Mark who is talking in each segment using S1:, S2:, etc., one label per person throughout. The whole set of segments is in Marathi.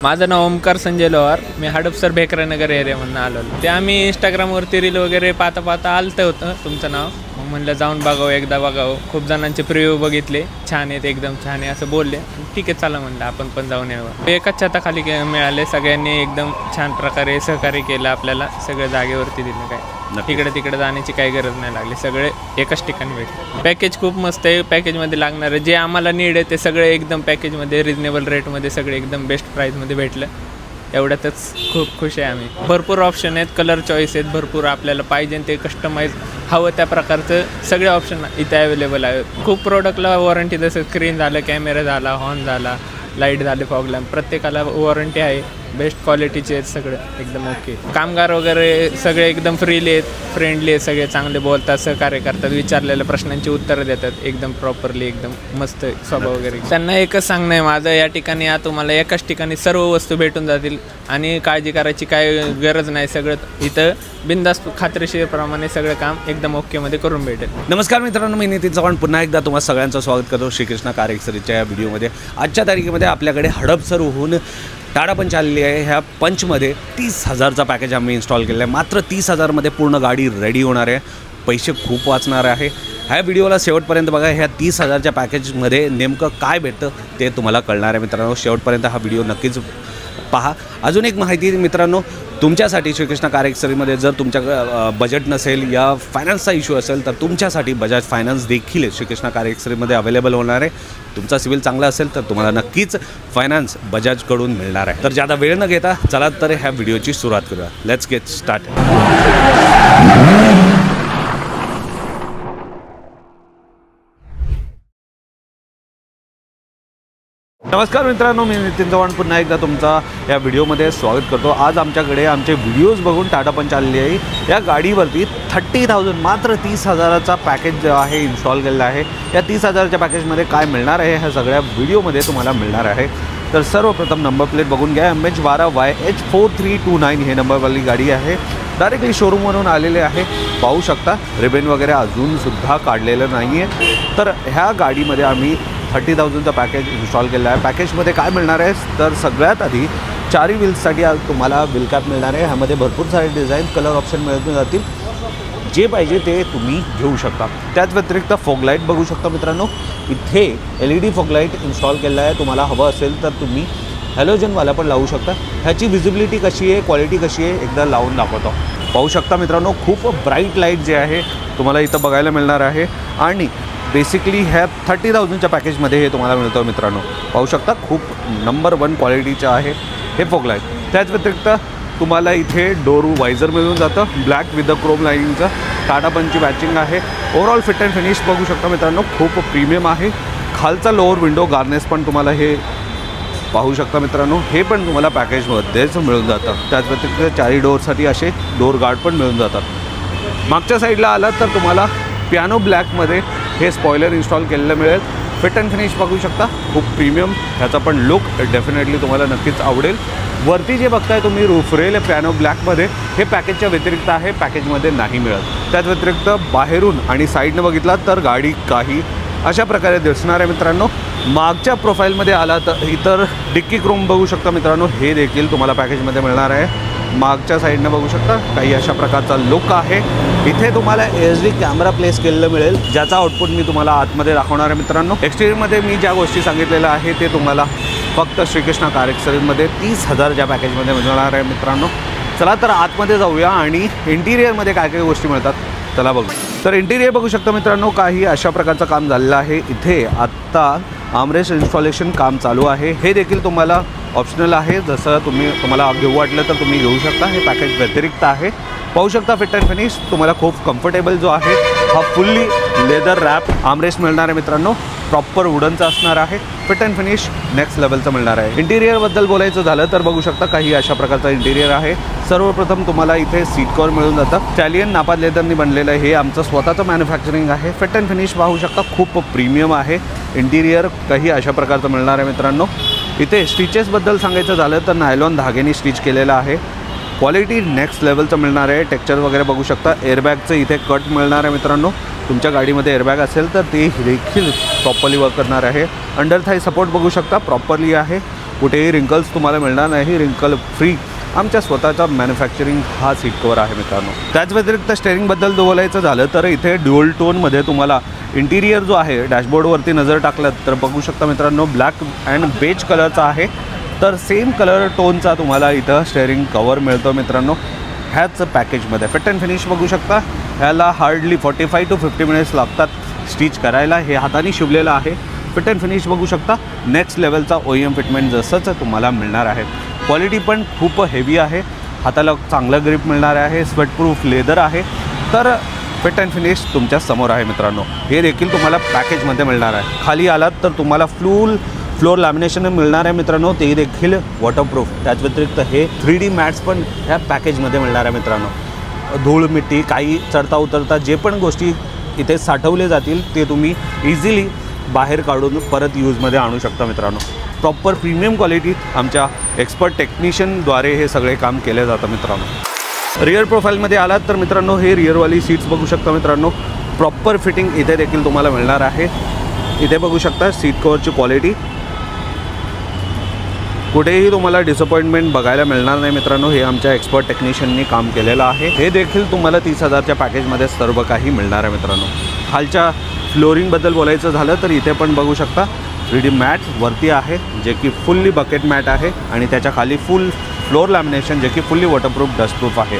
S1: माझं नाव ओमकार संजय लोहार. मी हडपसर भेकरानगर एरियामधून आलो. ते आम्ही इंस्टाग्रामवरती रील वगैरे पाहता आलतं होतं तुमचं नाव. मग म्हणलं जाऊन बघावं, एकदा बघावं. खूप जणांचे प्रिव्ह्यू बघितले, छान आहेत, एकदम छान आहे असं बोलले. ठीक आहे चला म्हणलं आपण पण जाऊन यावं. एकाच छताखाली मिळाले, सगळ्यांनी एकदम छान प्रकारे सहकार्य केलं आपल्याला. सगळं जागेवरती दिलं, काय इकडे तिकडे जाण्याची काही गरज नाही लागली, सगळे एकाच ठिकाणी भेटले. पॅकेज खूप मस्त आहे. पॅकेजमध्ये लागणारं जे आम्हाला नीड आहे ते सगळे एकदम पॅकेजमध्ये रिजनेबल रेटमध्ये सगळे एकदम बेस्ट प्राईजमध्ये भेटलं. एवढ्यातच खूप खुश आहे आम्ही. भरपूर ऑप्शन आहेत, कलर चॉईस आहेत भरपूर. आपल्याला पाहिजे ते कस्टमाइज हवं त्या प्रकारचं सगळे ऑप्शन इथे अवेलेबल आहेत. खूप प्रोडक्टला वॉरंटी, जसं स्क्रीन झालं, कॅमेरा झाला, हॉर्न झाला, लाईट झाले, फॉग लॅम्प, प्रत्येकाला वॉरंटी आहे. बेस्ट क्वालिटीचे आहेत सगळे, एकदम ओके. कामगार वगैरे सगळे एकदम फ्रीली आहेत, फ्रेंडली आहेत, सगळे चांगले बोलतात, सहकार्य करतात, विचारलेल्या प्रश्नांची उत्तरं देतात एकदम प्रॉपरली, एकदम मस्त स्वभाव वगैरे. त्यांना एकच सांगणं आहे माझं, या ठिकाणी या तुम्हाला एकाच ठिकाणी सर्व वस्तू भेटून जातील आणि काळजी करायची काय गरज नाही. सगळं इथं बिनधास्त खात्रीशीरप्रमाणे सगळं काम एकदम ओकेमध्ये करून भेटेल.
S2: नमस्कार मित्रांनो, मी नितीन चव्हाण पुन्हा एकदा तुम्हा सगळ्यांचं स्वागत करतो श्रीकृष्णा कार एक्सेसरीजच्या या व्हिडिओमध्ये. आजच्या तारखेमध्ये आपल्याकडे हडपसरहून टाटा पंच आलेली आहे. ह्या पंचमध्ये 30,000चा पॅकेज आम्ही इन्स्टॉल केलेला आहे. मात्र 30,000मध्ये पूर्ण गाडी रेडी होणार आहे. पैसे खूप वाचणार आहे. ह्या व्हिडिओला शेवटपर्यंत बघा. ह्या 30,000च्या पॅकेजमध्ये नेमकं काय भेटतं ते तुम्हाला कळणार आहे मित्रांनो. शेवटपर्यंत हा व्हिडिओ नक्कीच पहा. अजून एक माहिती मित्रांनो तुमच्यासाठी, श्रीकृष्णा कार एक्सेसरीजमध्ये जर तुमच्या बजेट नसेल या फायनान्सचा इश्यू असेल तर तुमच्यासाठी बजाज फायनान्स देखील श्रीकृष्णा कार एक्सेसरीजमध्ये अवेलेबल होणार आहे. तुमचा सिबिल चांगला असेल तर तुम्हाला नक्कीच फायनान्स बजाजकडून मिळणार आहे. तर जादा वेळ न घेता चला तर ह्या व्हिडिओची सुरुवात करूया. Let's get start. नमस्कार मित्रांनो, मी नितीन चव्हाण पुन्हा एकदा तुमचा या व्हिडिओमध्ये स्वागत करतो. आज आमच्याकडे आमचे व्हिडिओज बघून टाटा पंच आलेली आहे. या गाडीवरती 30,000 मात्र 30,000चा पॅकेज जो आहे इन्स्टॉल केलेला आहे. या 30,000च्या पॅकेजमध्ये काय मिळणार आहे ह्या सगळ्या व्हिडिओमध्ये तुम्हाला मिळणार आहे. तर सर्वप्रथम नंबर प्लेट बघून घ्या. MH12YH4329 हे नंबरवाली गाडी आहे. डायरेक्टली शोरूमवरून आलेले आहे. पाहू शकता रिबेन वगैरे अजूनसुद्धा काढलेलं नाही आहे. तर ह्या गाडीमध्ये आम्ही 30,000चा पॅकेज इन्स्टॉल केला आहे. पॅकेजमध्ये काय मिळणार आहे तर सगळ्यात आधी 4 व्हील्ससाठी तुम्हाला व्हील कॅप मिळणार आहे. ह्यामध्ये भरपूर सारे डिझाईन, कलर ऑप्शन मिळून जातील. जे पाहिजे ते तुम्ही घेऊ शकता. त्याच व्यतिरिक्त फॉग लाईट बघू शकता मित्रांनो. इथे LED फॉग लाईट इन्स्टॉल केला आहे. तुम्हाला हवं असेल तर तुम्ही हॅलोजनवाला पण लावू शकता. ह्याची विजिबिलिटी कशी आहे, क्वालिटी कशी आहे एकदा लावून दाखवतो. पाहू शकता मित्रांनो खूप ब्राईट लाईट जे आहे तुम्हाला इथं बघायला मिळणार आहे. आणि बेसिकली ह्या 30,000च्या पॅकेजमध्ये हे तुम्हाला मिळतं मित्रांनो. पाहू शकता खूप नंबर 1 क्वालिटीचं आहे हे फॉग लाईट. त्याच व्यतिरिक्त तुम्हाला इथे डोर वायझर मिळून जातं ब्लॅक विथ द क्रोम लाईनिंगचं. टाटा पंचची मॅचिंग आहे. ओव्हरऑल फिट अँड फिनिश बघू शकता मित्रांनो खूप प्रीमियम आहे. खालचा लोअर विंडो गार्नेस पण तुम्हाला हे पाहू शकता मित्रांनो. हे पण तुम्हाला पॅकेजमध्येच मिळून जातं. त्याच व्यतिरिक्त 4 डोअरसाठी असे डोअर गार्ड पण मिळून जातात. मागच्या साईडला आलात तर तुम्हाला पियानो ब्लॅकमध्ये हे स्पॉयलर इन्स्टॉल केलेलं मिळेल. फिट अँड फिनिश बघू शकता खूप प्रीमियम. ह्याचा पण लुक डेफिनेटली तुम्हाला नक्कीच आवडेल. वरती जे बघताय तुम्ही रूफ रेल पियानो ब्लॅकमध्ये हे पॅकेजच्या व्यतिरिक्त आहे, पॅकेजमध्ये नाही मिळत. त्याच व्यतिरिक्त बाहेरून आणि साईडनं बघितलात तर गाडी काही अशा प्रकारे दिसणार आहे मित्रांनो. मागच्या प्रोफाईलमध्ये आला तर इतर डिक्की क्रोम बघू शकता मित्रांनो. हे देखील तुम्हाला पॅकेजमध्ये मिळणार आहे. मागच्या साईडनं बघू शकता काही अशा प्रकारचा लुक आहे. इथे तुम्हाला HD कॅमेरा प्लेस केलेलं मिळेल, ज्याचा आउटपुट मी तुम्हाला आतमध्ये दाखवणार आहे मित्रांनो. एक्सटेरियरमध्ये मी ज्या गोष्टी सांगितलेल्या आहे ते तुम्हाला फक्त श्रीकृष्णा कार एक्सेसरीजमध्ये 30,000च्या पॅकेजमध्ये मिळणार आहे मित्रांनो. चला तर आतमध्ये जाऊया आणि इंटिरियरमध्ये काय काय गोष्टी मिळतात चला बघू. तर इंटिरियर बघू शकता मित्रांनो काही अशा प्रकारचं काम झालेलं आहे. इथे आत्ता आर्मरेस्ट इन्स्टॉलेशन काम चालू आहे. हे देखील तुम्हाला ऑप्शनल आहे. जसं तुम्हाला घेऊ वाटलं तर तुम्ही घेऊ शकता. हे पॅकेज व्यतिरिक्त आहे. पाहू शकता फिट अँड फिनिश तुम्हाला खूप कम्फर्टेबल जो आहे हा फुल्ली लेदर रॅप आर्मरेस्ट मिळणार आहे मित्रांनो. प्रॉपर वुडनचा असणार आहे. फिट अँड फिनिश नेक्स्ट लेवलचं मिळणार आहे. इंटिरियरबद्दल बोलायचं झालं तर बघू शकता काही अशा प्रकारचा इंटिरियर आहे. सर्वप्रथम तुम्हाला इथे सीट कव्हर मिळून जातं. इटालियन नापाद लेदरनी बनलेलं हे आमचं स्वतःचं मॅन्युफॅक्चरिंग आहे. फिट अँड फिनिश पाहू शकता खूप प्रीमियम आहे. इंटिरियर काही अशा प्रकारचं मिळणार आहे मित्रांनो. इथे स्टिचेसबद्दल सांगायचं झालं तर नायलॉन धाग्याने स्टिच केलेलं आहे. क्वालिटी नेक्स्ट लेवलचं मिळणार आहे. टेक्स्चर वगैरे बघू शकता. एअरबॅगचं इथे कट मिळणार आहे मित्रांनो. तुमच्या गाडीमध्ये एअरबॅग असेल तर ते देखील प्रॉपरली वर्क करणार आहे. अंडर थाई सपोर्ट बघू शकता प्रॉपरली आहे. कुठेही रिंकल्स तुम्हाला मिळणार नाही, रिंकल फ्री आमच्या स्वतःचा मॅन्युफॅक्चरिंग हा सीट कवर आहे मित्रांनो. त्याच व्यतिरिक्त स्टेअरिंगबद्दल बोलायचं झालं तर इथे ड्युअल टोनमध्ये तुम्हाला इंटिरियर जो आहे डॅशबोर्डवरती नजर टाकलं तर बघू शकता मित्रांनो ब्लॅक अँड बेज कलरचा आहे. तर सेम कलर टोनचा तुम्हाला इथं स्टेअरिंग कवर मिळतो मित्रांनो ह्याच पॅकेजमध्ये. फिट अँड फिनिश बघू शकता, ह्याला हार्डली 45 to 50 मिनिट्स लागतात स्टिच करायला. हे हाताने शिवलेलं आहे. फिट अँड फिनिश बघू शकता, नेक्स्ट लेवलचा OEM फिटमेंट जसंच तुम्हाला मिळणार आहे. क्वालिटी पण खूप हेवी आहे, हाताला चांगलं ग्रिप मिळणार आहे, स्वेटप्रूफ लेदर आहे. तर फिट अँड फिनिश तुमच्या समोर आहे मित्रांनो. हे देखील तुम्हाला पॅकेजमध्ये मिळणार आहे. खाली आलात तर तुम्हाला फुल फ्लोर लॅमिनेशन मिळणार आहे मित्रांनो, ते देखील वॉटरप्रूफ. त्याच व्यतिरिक्त हे 3D मॅट्स पण ह्या पॅकेजमध्ये मिळणार आहे मित्रांनो. धूळ मिट्टी काही चढता उतरता जे पण गोष्टी इथे साठवले जातील ते तुम्ही इझिली बाहेर काढून परत यूजमध्ये आणू शकता मित्रांनो. प्रॉपर प्रीमियम क्वालिटी आमच्या एक्सपर्ट टेक्निशियनद्वारे हे सगळे काम केले जातं मित्रांनो. रिअर प्रोफाईलमध्ये आलात तर मित्रांनो हे रिअरवाली सीट्स बघू शकता मित्रांनो. प्रॉपर फिटिंग इथे देखील तुम्हाला मिळणार आहे. इथे बघू शकता सीट कवरची क्वालिटी, कुठेही तुम्हाला डिसअपॉइंटमेंट बघायला मिळणार नाही मित्रांनो. हे आमच्या एक्सपर्ट टेक्निशियननी काम केलेलं आहे. हे देखील तुम्हाला 30,000च्या पॅकेजमध्ये सर्व काही मिळणार आहे मित्रांनो. खालच्या फ्लोरिंगबद्दल बोलायचं झालं तर इथे पण बघू शकता 3D मॅट वरती आहे जे की फुल्ली बकेट मॅट आहे आणि त्याच्या खाली फुल फ्लोर लॅमिनेशन जे की फुल्ली वॉटरप्रूफ डस्टप्रूफ आहे.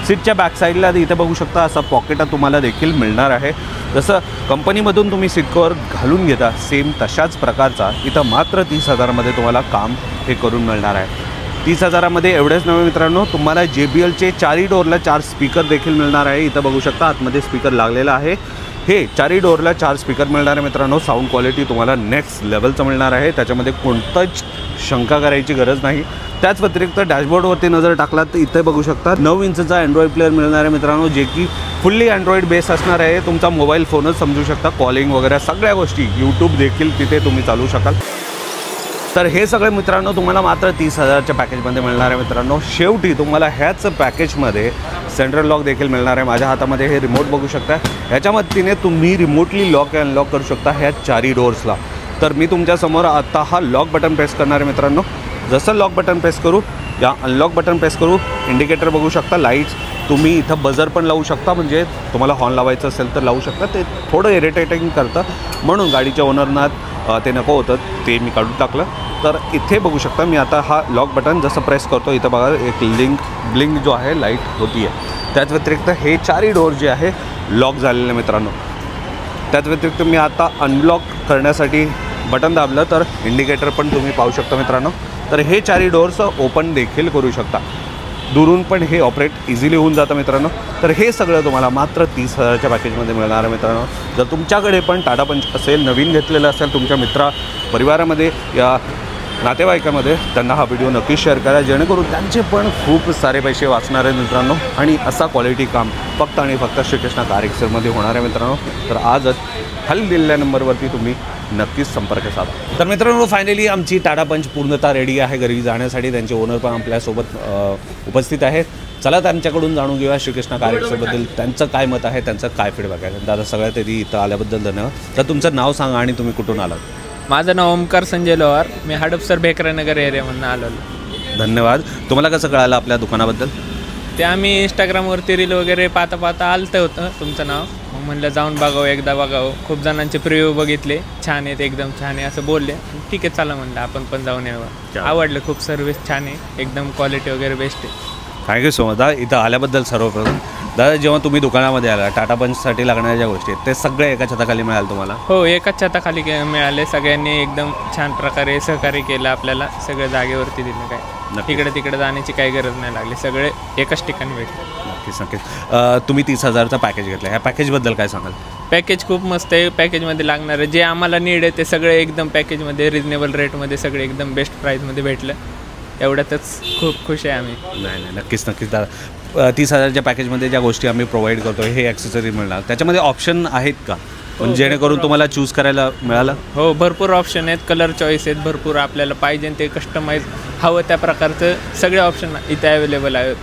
S2: सीटच्या बॅक साईडला इथे बघू शकता असा पॉकेट तुम्हाला देखील मिळणार आहे. जसं कंपनीमधून तुम्ही सीट कवर घालून घेता सेम तशाच प्रकारचा इथं मात्र 30,000मध्ये तुम्हाला काम हे करून मिळणार आहे. 30,000मध्ये एवढेच नव्हे मित्रांनो, तुम्हाला JBLचे 4ही डोअरला 4 स्पीकर देखील मिळणार आहे. इथं बघू शकता आतमध्ये स्पीकर लागलेला आहे. हे 4ही डोअरला 4 स्पीकर मिळणार आहे मित्रांनो. साऊंड क्वालिटी तुम्हाला नेक्स्ट लेवलचं मिळणार आहे, त्याच्यामध्ये कोणताच शंका करायची गरज नाही. त्याच व्यतिरिक्त डॅशबोर्डवरती नजर टाकलात तर इथे बघू शकता 9 इंचचा अँड्रॉइड प्लेअर मिळणार आहे मित्रांनो, जे की फुल्ली अँड्रॉइड बेस असणार आहे. तुमचा मोबाईल फोनच समजू शकता, कॉलिंग वगैरे सगळ्या गोष्टी, यूट्यूब देखील तिथे तुम्ही चालू शकाल. तर हे सगळे मित्रांनो तुम्हाला मात्र 30,000च्या पॅकेजमध्ये मिळणार आहे मित्रांनो. शेवटी तुम्हाला ह्याच पॅकेजमध्ये सेंट्रल लॉक देखील मिळणार आहे. माझ्या हातामध्ये हे रिमोट बघू शकता, ह्याच्या मदतीने तुम्ही रिमोटली लॉक अनलॉक करू शकता ह्या 4ही डोअर्सला. तर मी तुमच्यासमोर आता हा लॉक बटन प्रेस करणार आहे मित्रांनो. जसं लॉक बटन प्रेस करू या अनलॉक बटन प्रेस करू, इंडिकेटर बघू शकता, लाईट्स, तुम्ही इथं बजर पण लावू शकता, म्हणजे तुम्हाला हॉर्न लावायचं असेल तर लावू शकता. ते थोडं इरिटेटिंग करतं म्हणून गाडीच्या ओनरना ते नको होतं, ते मी काढून टाकलं. तर इथे बघू शकता मी आता हा लॉक बटन जसं प्रेस करतो इथं बघा एक ब्लिंक जो आहे लाईट होती आहे. त्याच व्यतिरिक्त हे 4ही डोअर जे आहे लॉक झालेले मित्रांनो. त्याच व्यतिरिक्त मी आता अनलॉक करण्यासाठी बटन दाबलं तर इंडिकेटर पण तुम्ही पाहू शकता मित्रांनो. तर हे 4ही डोअर्स ओपन देखील करू शकता, दुरून पण हे ऑपरेट इझिली होऊन जातं मित्रांनो. तर हे सगळं तुम्हाला मात्र 30,000च्या पॅकेजमध्ये मिळणार आहे मित्रांनो. जर तुमच्याकडे पण टाटा पंच असेल, नवीन घेतलेलं असेल, तुमच्या मित्र परिवारामध्ये या नातेवाईकामध्ये, त्यांना हा व्हिडिओ नक्की शेअर करा, जेणेकरून त्यांचे पण खूप सारे पैसे वाचणार आहेत मित्रांनो. आणि असा क्वालिटी काम फक्त आणि फक्त श्रीकृष्णा कार एक्सेलमध्ये होणार आहे मित्रांनो. तर आजच खाली दिलेल्या नंबरवरती तुम्ही नक्कीच संपर्क साधा. तर मित्रांनो फायनली आमची टाटा पंच पूर्णतः रेडी आहे घरी जाण्यासाठी. त्यांचे ओनर पण आपल्यासोबत उपस्थित आहेत. चला त्यांच्याकडून जाणून घेऊया श्रीकृष्णा कार एक्सेलबद्दल त्यांचं काय मत आहे, त्यांचं काय फीडबॅक आहे. दादा सगळ्यात आधी इथं आल्याबद्दल धन्यवाद. तर तुमचं नाव सांगा आणि तुम्ही कुठून आलात.
S1: माझं नाव ओमकार संजय लोहार, मी हडपसर भेकरनगर एरियामधून आलो.
S2: धन्यवाद. तुम्हाला कसं कळालं आपल्या दुकानाबद्दल.
S1: ते आम्ही इंस्टाग्रामवरती रील वगैरे पाहता पाहता आलतं होतं तुमचं नाव, मग म्हणलं जाऊन बघावं, एकदा बघावं. खूप जणांचे प्रिव्ह्यू बघितले, छान आहेत, एकदम छान आहे असं बोलले. ठीक आहे चला म्हणलं आपण पण जाऊन यावं. आवडलं, खूप सर्विस छान आहे, एकदम क्वालिटी वगैरे बेस्ट आहे.
S2: थँक्यू सो मच दादा इथं आल्याबद्दल. सर्वप्रथम दादा जेव्हा तुम्ही दुकानामध्ये आला टाटा पंचसाठी लागणाऱ्या ज्या गोष्टी आहेत ते सगळे एका छताखाली मिळाल तुम्हाला.
S1: हो एकाच छताखाली मिळाले. सगळ्यांनी एकदम छान प्रकारे सहकार्य केलं आपल्याला, सगळं जागेवरती दिलं. काय इकडे तिकडे जाण्याची काही गरज नाही लागली, सगळे एकाच ठिकाणी भेटले.
S2: नक्कीच नक्कीच. तुम्ही 30,000चा पॅकेज घेतला, ह्या पॅकेजबद्दल काय सांगाल.
S1: पॅकेज खूप मस्त आहे. पॅकेजमध्ये लागणारं जे आम्हाला नीड आहे ते सगळे एकदम पॅकेजमध्ये रिजनेबल रेटमध्ये सगळे एकदम बेस्ट प्राईजमध्ये भेटलं. एवढ्यातच खूप खुश आहे आम्ही.
S2: नाही नक्कीच नक्कीच दादा. 30,000च्या पॅकेजमध्ये ज्या गोष्टी आम्ही प्रोव्हाइड करतो हे ॲक्सेसरी मिळणार, त्याच्यामध्ये ऑप्शन आहेत का पण जेणेकरून तुम्हाला चूज करायला मिळालं.
S1: हो भरपूर ऑप्शन आहेत, कलर चॉईस आहेत भरपूर. आपल्याला पाहिजे ते कस्टमाइज हवं त्या प्रकारचं सगळे ऑप्शन इथे अवेलेबल आहेत.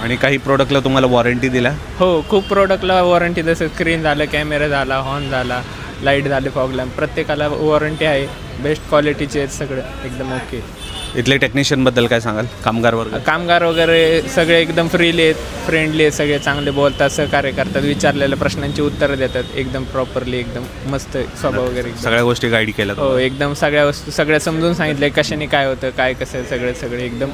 S2: आणि काही प्रोडक्टला तुम्हाला वॉरंटी दिल्या.
S1: हो खूप प्रोडक्टला वॉरंटी, जसं स्क्रीन झालं, कॅमेरा झाला, हॉर्न झाला, लाईट झाले, फॉग लॅम्प, प्रत्येकाला वॉरंटी आहे. बेस्ट क्वालिटीचे आहेत सगळं, एकदम ओके.
S2: इथले टेक्निशियनबद्दल काय सांगाल?
S1: कामगार वगैरे सगळे एकदम फ्रीली आहेत, फ्रेंडली आहेत, सगळे चांगले बोलतात, सहकार्य करतात, विचारलेल्या प्रश्नांची उत्तरं देतात एकदम प्रॉपरली, एकदम मस्त स्वभाव वगैरे एकदम.
S2: सगळ्या गोष्टी गाईड केल्या?
S1: हो, एकदम सगळ्या वस्तू सगळ्या समजून सांगितले, कशाने काय होतं, काय कसं, सगळे एकदम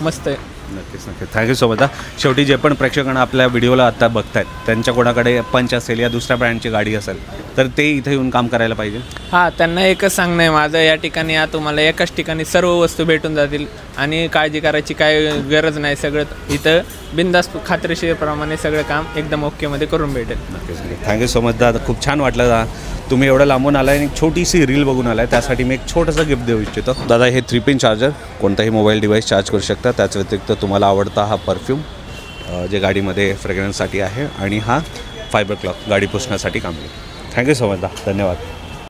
S1: मस्त आहे.
S2: नक्कीच. Thank you so much. शेवटी जे पण प्रेक्षकांना आपल्या व्हिडिओला आता बघतायत, त्यांच्या कोणाकडे पंच असेल या दुसऱ्या ब्रँडची गाडी असेल तर ते इथे येऊन काम करायला पाहिजे.
S1: हां, त्यांना एकच सांगणं आहे माझं, या ठिकाणी या तुम्हाला एकाच ठिकाणी सर्व वस्तू भेटून जातील आणि काळजी करायची काय गरज नाही. सगळं इथं बिनधास्त खात्रीशीरप्रमाणे सगळं काम एकदम ओकेमध्ये करून भेटेल.
S2: नक्कीच. थँक्यू सो मच दादा, खूप छान वाटलं दादा. तुम्ही एवढं लांबून आलाय आणि छोटीशी रील बघून आलाय, त्यासाठी मी एक छोटंसं गिफ्ट देऊ इच्छितो. दादा, हे 3 पिन चार्जर कोणताही मोबाईल डिव्हाइस चार्ज करू शकता. त्याच व्यतिरिक्त तुम्हाला आवडता हा परफ्यूम जे गाडीमध्ये फ्रेग्रन्ससाठी आहे आणि हा फायबर क्लॉथ गाडी पुसण्यासाठी काम येईल. थँक्यू सो मच दादा, धन्यवाद.